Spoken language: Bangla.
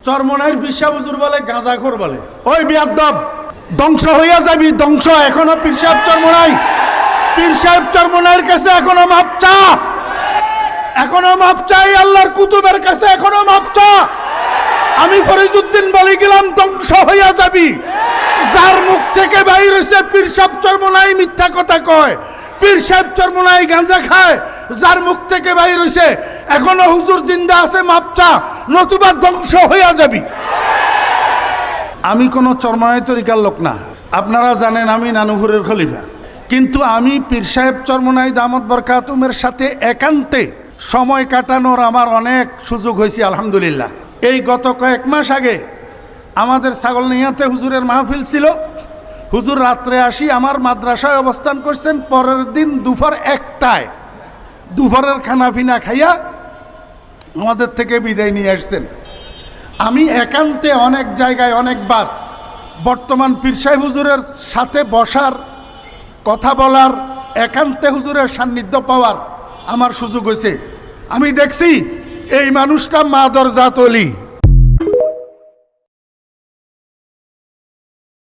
চরমনাইর পিসা হুজুর বলে গাঁজাখোর বলে, ওই বিয়াদ্দব ধ্বংস হইয়া যাবি, ধ্বংস। এখনো পীর সাহেব চরমনাই, পীর সাহেব চরমনাইয়ের কাছে এখনো মাপ চা, এখনো মাপ চাই, আল্লাহর কুতুবের কাছে এখনো মাপ চা। আমি ফরিদউদ্দিন বলে গেলাম ধ্বংস হইয়া যাবি। যার মুখ থেকে বাইর হইছে পীর সাহেব চরমনাই মিথ্যা কথা কয়, পীর সাহেব চরমনাই গাঁজা খায়, যার মুখ থেকে বাইর হইছে এখনো হুজুর জিন্দা আছে, মাপ চা, নতুবা ধ্বংস হইয়া যাবি। আমি কোনো চরমনাই তরিকার লোক না, আপনারা জানেন আমি নানুপুরের খলিফা, কিন্তু আমি পীর সাহেব চরমনাই দামত বরকাতুমের সাথে একান্তে সময় কাটানোর আমার অনেক সুযোগ হয়েছে আলহামদুলিল্লাহ। এই গত কয়েক মাস আগে আমাদের ছাগলনিয়াতে হুজুরের মাহফিল ছিল। হুজুর রাত্রে আসি আমার মাদ্রাসায় অবস্থান করছেন, পরের দিন দুপুর 1টায় দুপুরের খানাপিনা খাইয়া আমাদের থেকে বিদায় নিয়ে আসছেন। আমি একান্তে অনেক জায়গায় অনেকবার বর্তমান পীর সাহেব হুজুরের সাথে বসার, কথা বলার, একান্তে হুজুরের সান্নিধ্য পাওয়ার আমার সুযোগ হয়েছে। আমি দেখছি এই মানুষটা মাদরজাত ওলি।